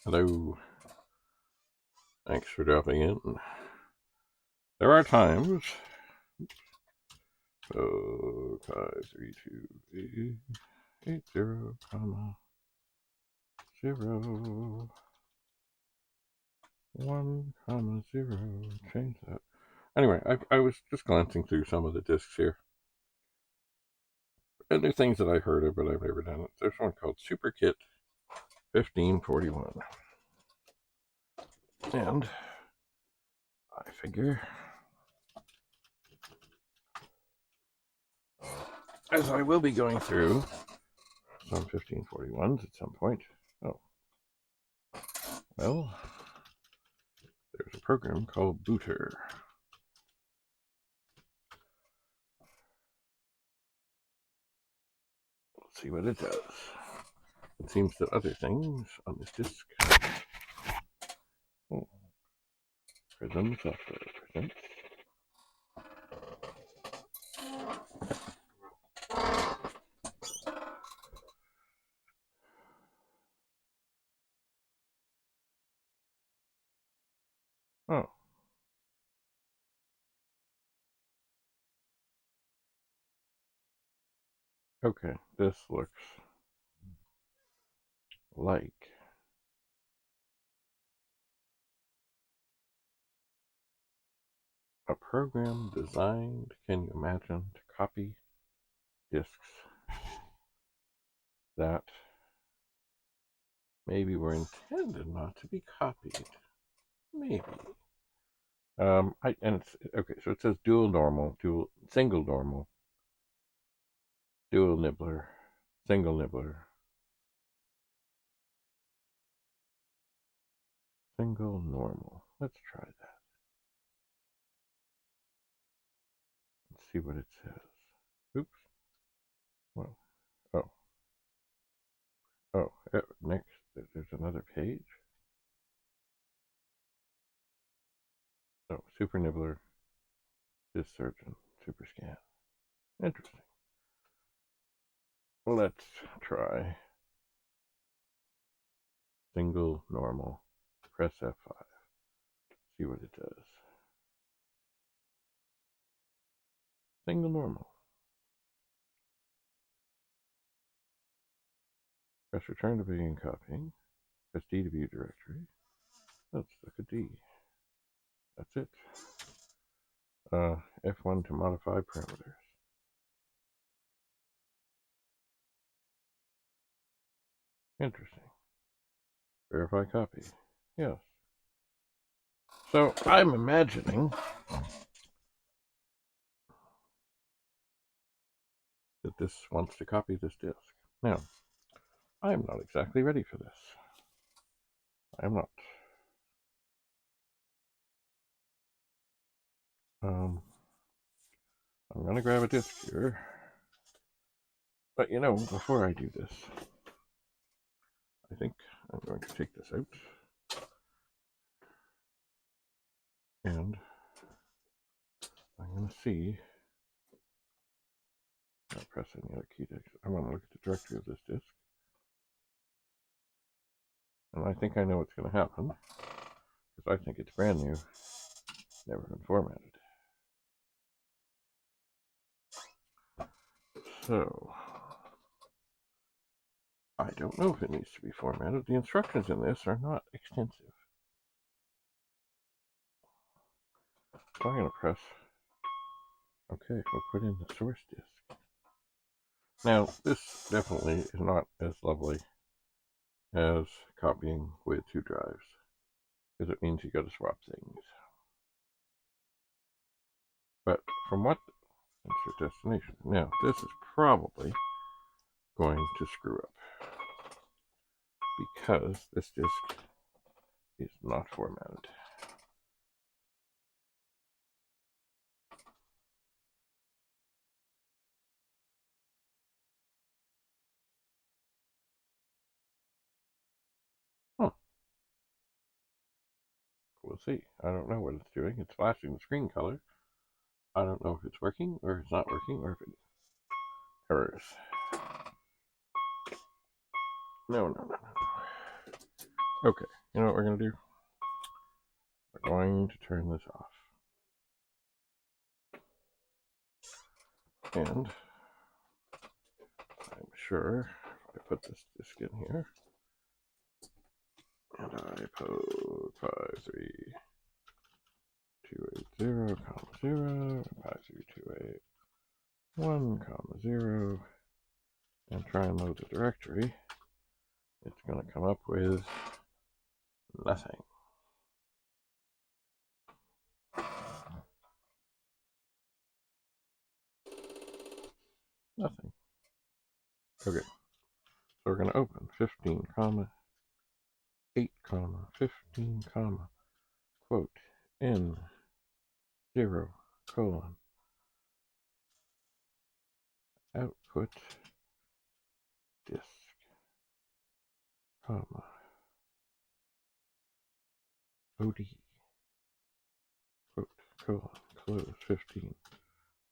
Hello. Thanks for dropping in. There are times. 53280, comma 0 1 comma 0. Change that. Anyway, I was just glancing through some of the discs here, and there are things that I heard of, but I've never done it. There's one called Super Kit 1541, and I figure, as I will be going through some 1541s at some point. Oh, well, there's a program called Booter. Let's see what it does. It seems that other things on this disk. Oh, Prism Software presents. Oh. Okay, this looks like a program designed, can you imagine, to copy disks that maybe were intended not to be copied. Maybe. And it's okay. So it says dual normal, single normal, dual nibbler, single nibbler, single normal. Let's try that. Let's see what it says. Oops. Well, next there's another page. Oh, super nibbler, disk surgeon, super scan. Interesting. Let's try single normal. Press F5. See what it does. Single normal. Press return to begin copying. Press D to view directory. Let's look at D. That's it. F1 to modify parameters. Interesting. Verify copy. Yes. So I'm imagining that this wants to copy this disk. Now, I'm not exactly ready for this. I'm not. I'm going to grab a disk here. But you know, before I do this, I think I'm going to take this out. And I'm going to see. Not press any other key. I want to look at the directory of this disk. And I think I know what's going to happen. Because I think it's brand new. Never been formatted. So, I don't know if it needs to be formatted. The instructions in this are not extensive. So I'm going to press. Okay, we'll put in the source disk. Now, this definitely is not as lovely as copying with 2 drives. Because it means you got to swap things. But from what insert destination. Now, this is probably going to screw up because this disk is not formatted. Huh. We'll see. I don't know what it's doing. It's flashing the screen color. I don't know if it's working or if it's not working or if it errors. No. Okay, you know what we're going to do? We're going to turn this off. And I'm sure if I put this disk in here, and I put 53280, 0, 53281, 0, and try and load the directory, it's going to come up with nothing. Nothing. Okay, so we're going to open 15, 8, 15, quote, N, 0, colon, output, disk, comma, OD, quote, colon, close, 15.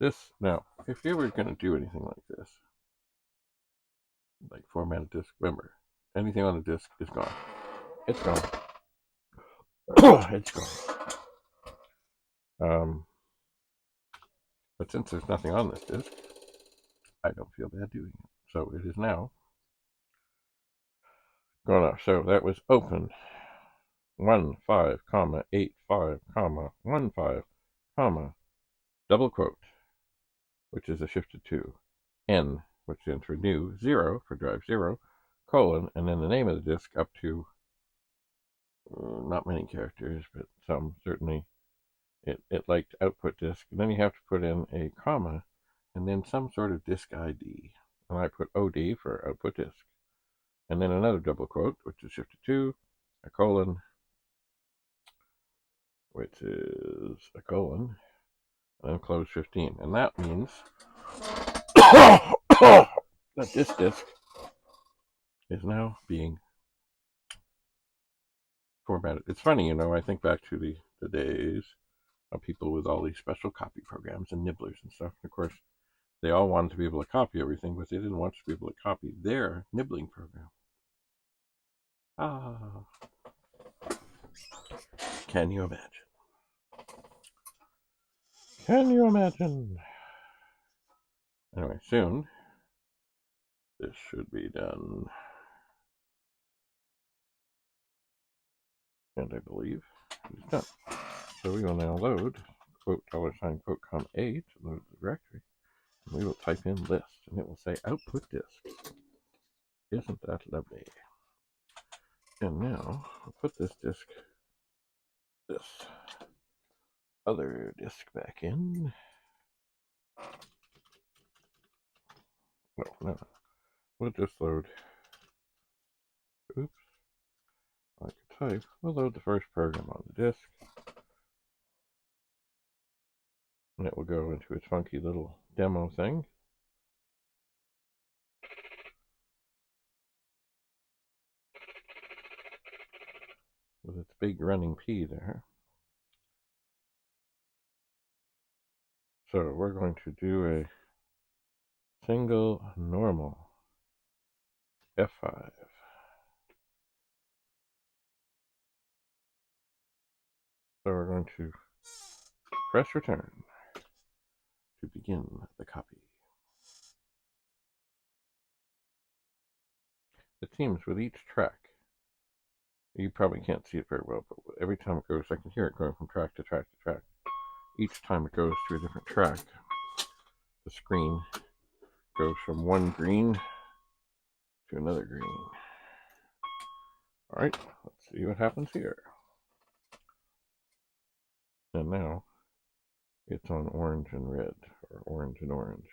This, now, if you were going to do anything like this, like format a disk, remember, anything on the disk is gone. It's gone. It's gone. But since there's nothing on this disk, I don't feel bad doing it. So it is now gone off. So that was open 15, 85, 15, double quote, which is a shifted 2, N, which stands for new, 0 for drive 0, colon, and then the name of the disk up to not many characters, but some certainly. It liked output disk, and then you have to put in a comma, and then some sort of disk ID. And I put OD for output disk. And then another double quote, which is shifted 2, a colon, which is a colon, and then close 15. And that means that this disk is now being formatted. It's funny, you know, I think back to the days of people with all these special copy programs and nibblers and stuff. And of course, they all wanted to be able to copy everything, but they didn't want to be able to copy their nibbling program. Ah. Can you imagine? Can you imagine? Anyway, soon this should be done. And I believe it's done. So we will now load quote $, quote, comma A to load the directory. And we will type in list, and it will say output disk. Isn't that lovely? And now we'll put this other disk back in. No. We'll just load. Oops. Like a type. We'll load the first program on the disk. And it will go into its funky little demo thing. With its big running P there. So we're going to do a single normal F5. So we're going to press return to begin the copy. It seems with each track, you probably can't see it very well, but every time it goes, I can hear it going from track to track to track. Each time it goes to a different track, the screen goes from one green to another green. Alright, let's see what happens here. And now it's on orange and red, or orange and orange.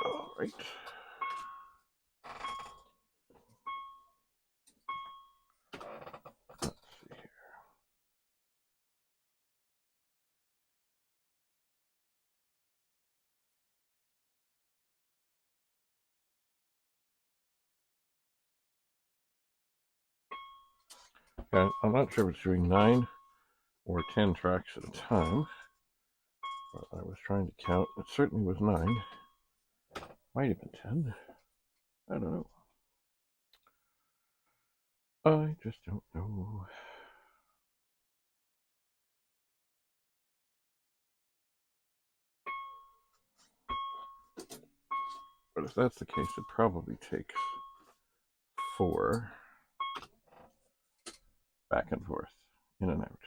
Alright. Let's see here. Okay, I'm not sure if it's doing 9 or 10 tracks at a time, but I was trying to count. It certainly was 9. Might have been 10. I don't know. I just don't know. But if that's the case, it probably takes 4 back and forth, in and out.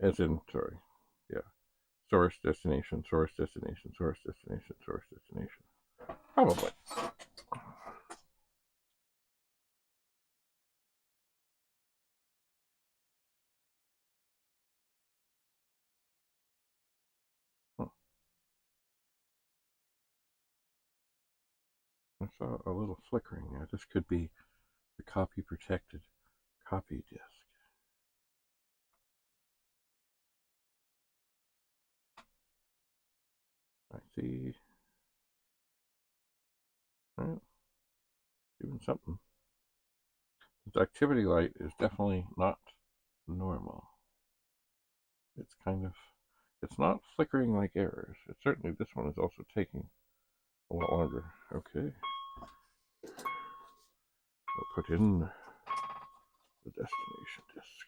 As in, sorry, yeah. Source, destination, source, destination, source, destination, source, destination. Probably. Huh. I saw a little flickering there. This could be the copy protected copy disk. I see. Well, doing something. This activity light is definitely not normal. It's kind of, it's not flickering like errors. It certainly, this one is also taking a lot longer. Okay. We'll put in the destination disk.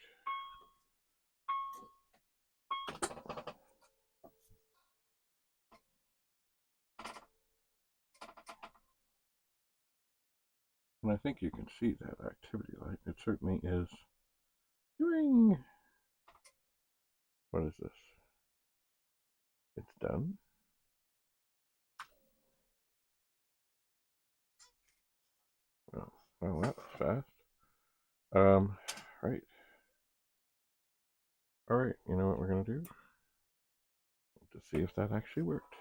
And I think you can see that activity light. It certainly is doing, what is this? It's done. Well, that was fast. Right. All right, you know what we're going to do? To see if that actually worked.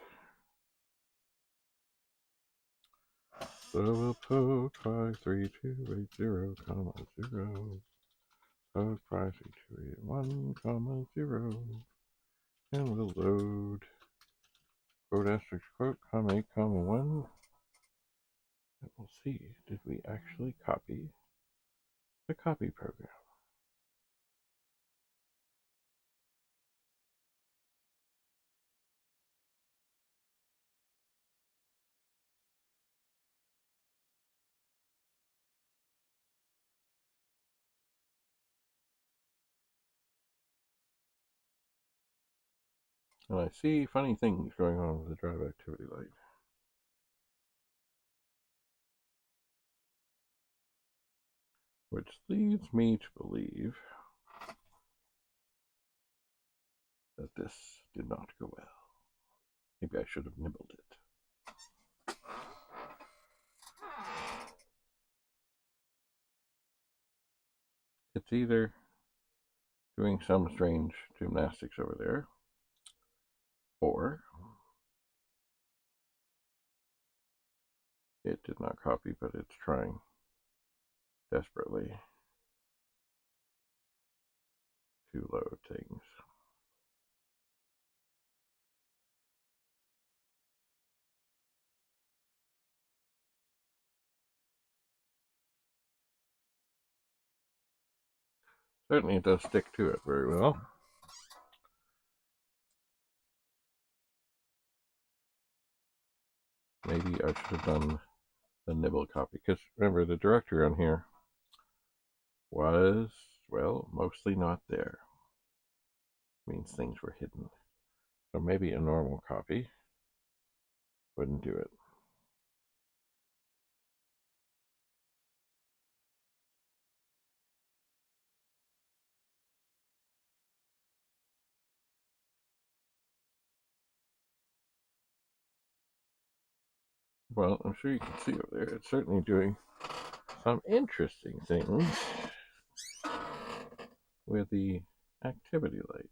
So we'll poke 53280, comma 0. Poke 53281, comma 0. And we'll load quote asterisk quote, comma 8, comma 1. And we'll see, did we actually copy the copy program? And I see funny things going on with the drive activity light. Which leads me to believe that this did not go well. Maybe I should have nibbled it. It's either doing some strange gymnastics over there, or it did not copy, but it's trying desperately to load things. Certainly it does stick to it very well. Maybe I should have done the nibble copy, because remember the directory on here was, well, mostly not there. Means things were hidden. So maybe a normal copy wouldn't do it. Well, I'm sure you can see over there, it's certainly doing some interesting things with the activity light.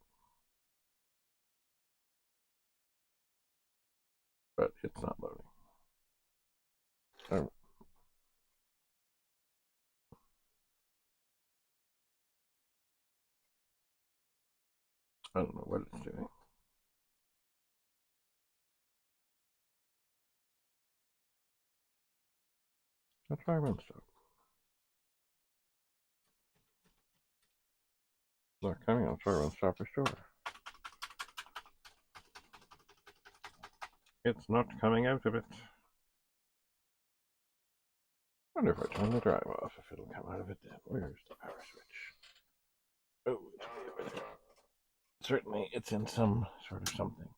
But it's not loading. I don't know what it's doing. I'll try run stop. Not coming, I'll try run stop restore. It's not coming out of it. Wonder if I turn the drive off, if it'll come out of it then. Where's the power switch? Oh, it's way over there. Certainly, it's in some sort of something.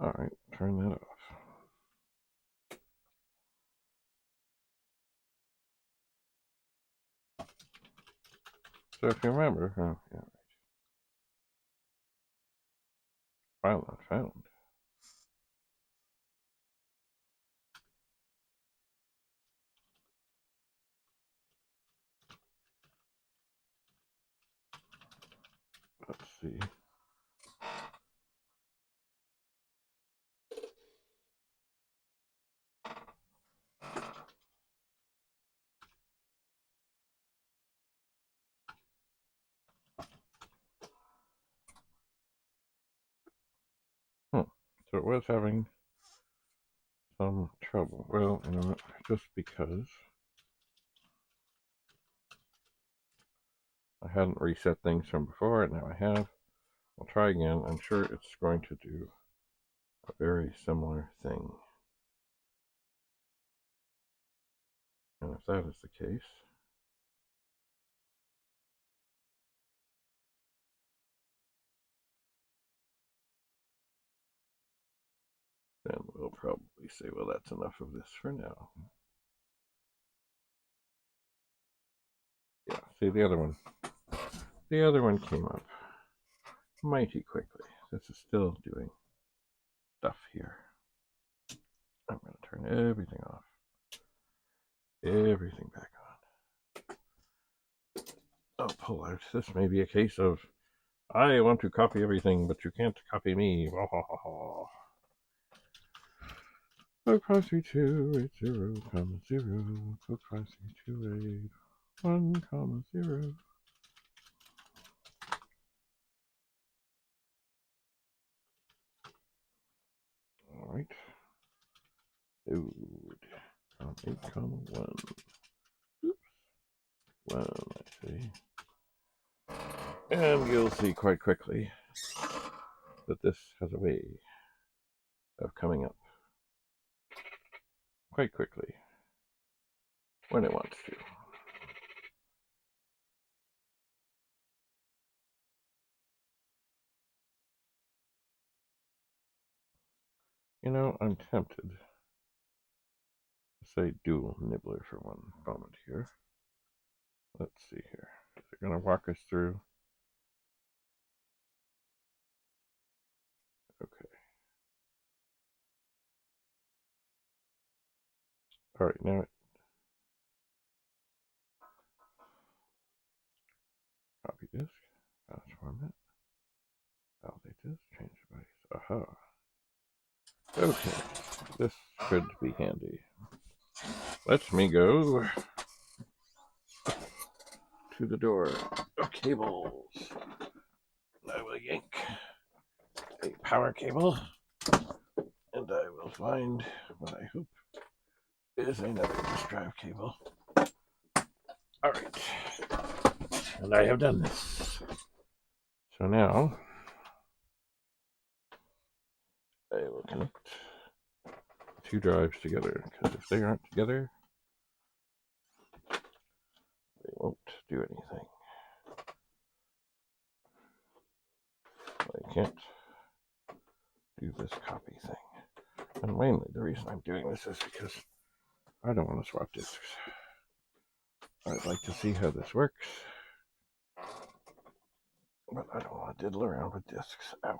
Alright, turn that off. So if you remember, oh, yeah, right. File not found. Let's see. So it was having some trouble. Well, you know, just because I hadn't reset things from before, and now I have. I'll try again. I'm sure it's going to do a very similar thing. And if that is the case, then we'll probably say, well, that's enough of this for now. Yeah, see, the other one came up mighty quickly. This is still doing stuff here. I'm going to turn everything off. Everything back on. I'll pull out. This may be a case of, I want to copy everything, but you can't copy me. 55328 0, 55328 1, 0. All right. Load. 8, 1. Oops. 1, I see. And you'll see quite quickly that this has a way of coming up quite quickly when it wants to. You know, I'm tempted to say dual nibbler for one moment here. Let's see here. Is it going to walk us through? Okay. All right, now copy disk, fast format, validate this, change device. Aha. Okay, this should be handy. Let me go to the door of cables. I will yank a power cable, and I will find what I hope is another disk drive cable. All right, and I have done this. So now I will connect two drives together, because if they aren't together, they won't do anything. I can't do this copy thing. And mainly the reason I'm doing this is because I don't want to swap disks. I'd like to see how this works, but I don't want to diddle around with disks. Ow.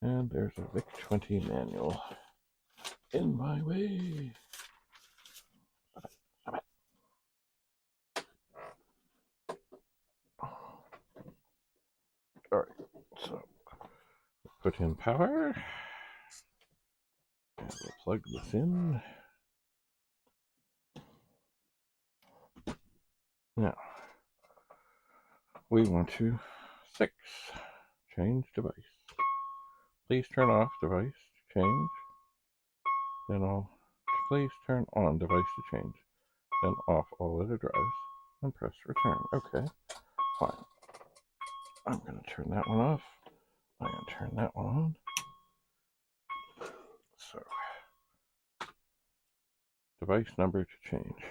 And there's a VIC-20 manual in my way. Stop it. Alright, so put in power, and we'll plug this in. Now, we want to 6, change device. Please turn off device to change. Then please turn on device to change. Then off all other drives and press return. Okay, fine. I'm going to turn that one off. I'm going to turn that one on. So, device number to change.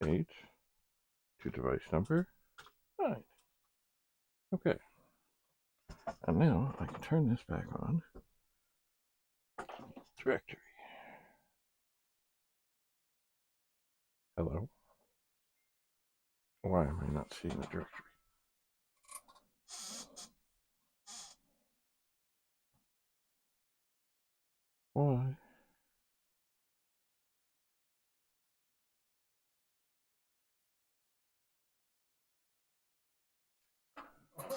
8 to device number 9. Okay. And now I can turn this back on. Directory. Hello. Why am I not seeing the directory? Why?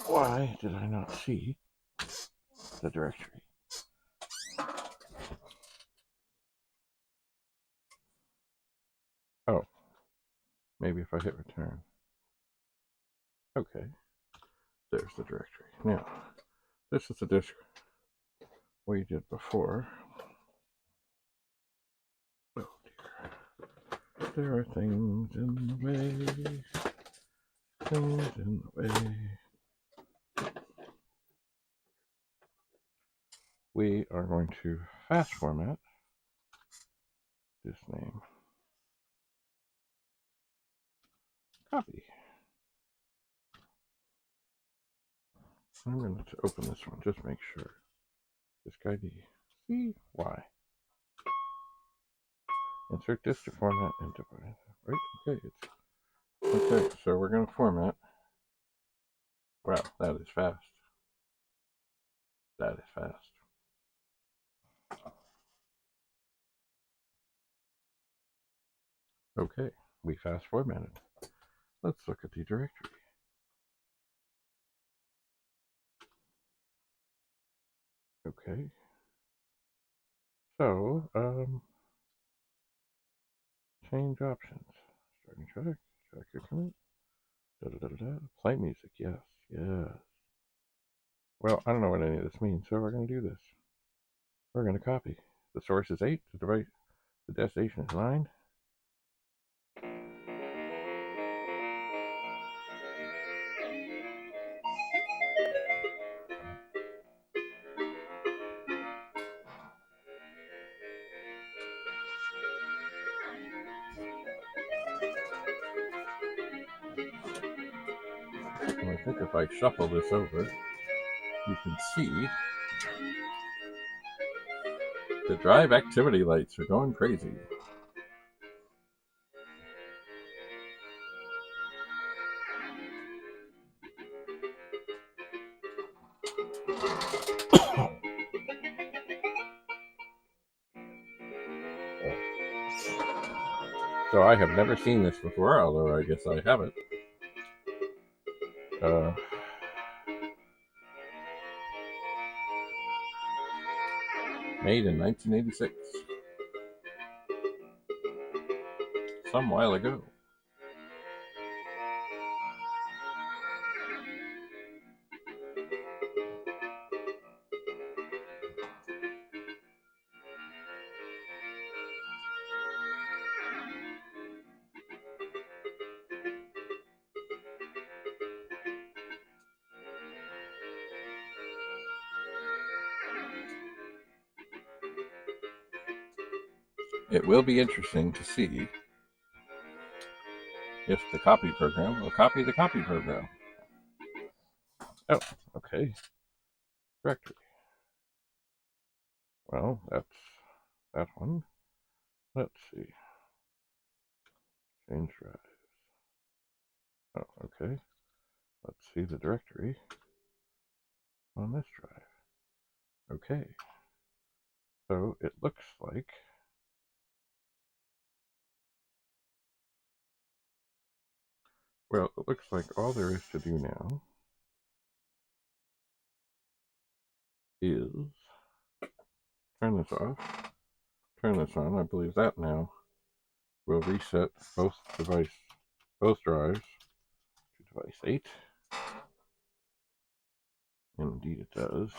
Why did I not see the directory? Oh, maybe if I hit return. Okay, there's the directory. Now, this is the disk we did before. Oh dear. There are things in the way. Things in the way. We are going to fast format this name. Copy. I'm going to open this one, just make sure. Disk ID. C, Y. Insert disk to format and divide. Right? Okay, okay, so we're going to format. Wow, that is fast. That is fast. Okay, we fast formatted. Let's look at the directory. Okay. So, change options. Starting track, track your commit. Play music, yes, yes. Well, I don't know what any of this means, so we're going to do this. We're going to copy. The source is 8, the destination is 9. And I think if I shuffle this over, you can see the drive activity lights are going crazy. So I have never seen this before, although I guess I haven't. Made in 1986. Some while ago. It will be interesting to see if the copy program will copy the copy program. Oh, okay. Directory. Well, that's that one. Let's see. Change drives. Oh, okay. Let's see the directory on this drive. Okay. So it looks like all there is to do now is turn this off, turn this on. I believe that now will reset both drives to device 8. Indeed it does.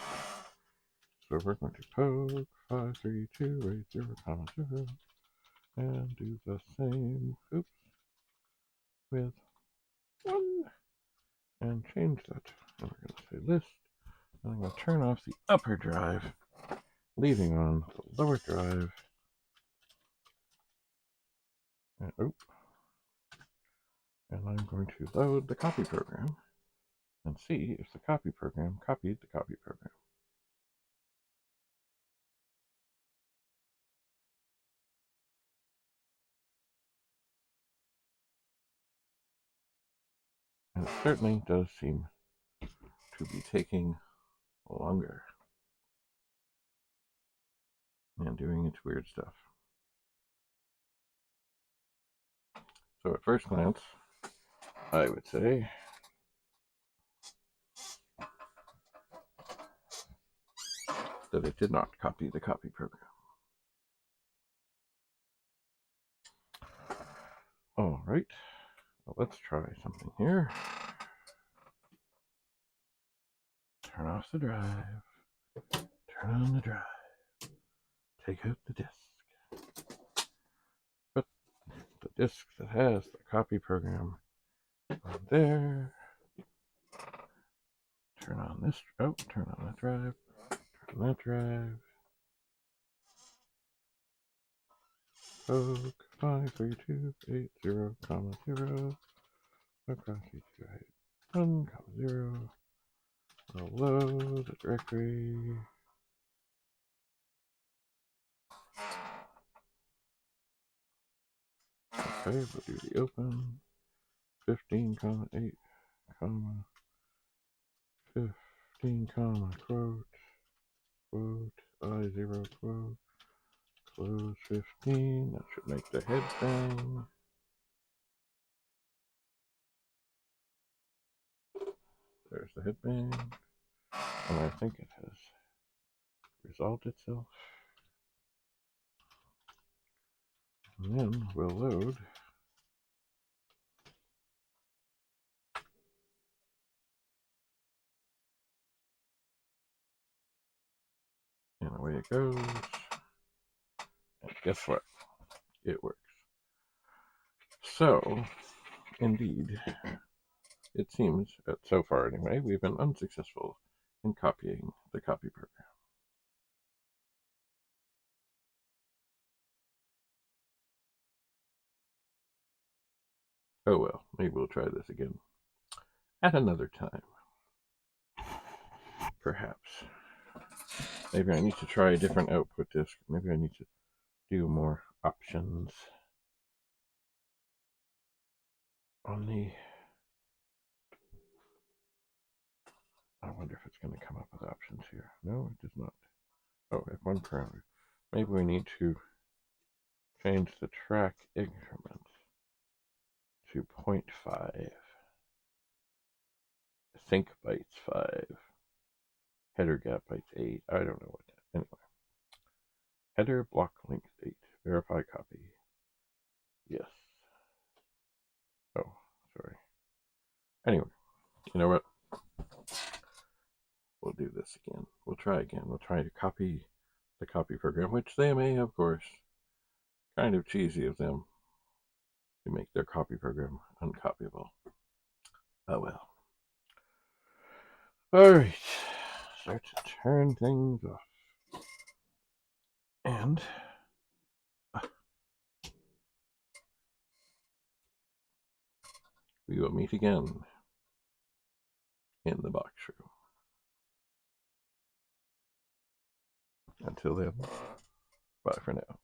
So we're going to poke 53280, and do the same, oops, with 1 and change that. And we're going to say list. And I'm going to turn off the upper drive, leaving on the lower drive. And, and I'm going to load the copy program and see if the copy program copied the copy program. And it certainly does seem to be taking longer and doing its weird stuff. So at first glance, I would say that it did not copy the copy program. All right, well, let's try something here. Turn off the drive, turn on the drive, take out the disk. Put the disk that has the copy program on there. Turn on this, turn on that drive, turn on that drive. Oak 53280, 0, across each right 1, 0. I'll load the directory. Okay, we'll do the open. 15, 8, 15, quote, I0, quote, close 15. That should make the head bang. There's the head bang. And I think it has resolved itself. And then we'll load and away it goes. And guess what? It works. So, indeed, it seems that so far anyway, we've been unsuccessful in copying the copy program. Oh well, maybe we'll try this again at another time. Perhaps. Maybe I need to try a different output disk. Maybe I need to do more options on the... I wonder if it's going to come up with options here. No, it does not. Oh, F1 parameter. Maybe we need to change the track increment to 0.5. Sync bytes 5. Header gap bytes 8. I don't know what that. Anyway. Header block length 8. Verify copy. Yes. Oh, sorry. Anyway, you know what? We'll do this again. We'll try again. We'll try to copy the copy program, which they may, of course, kind of cheesy of them to make their copy program uncopyable. Oh well. Alright. Start to turn things off. And we will meet again in the box room. Until then, bye for now.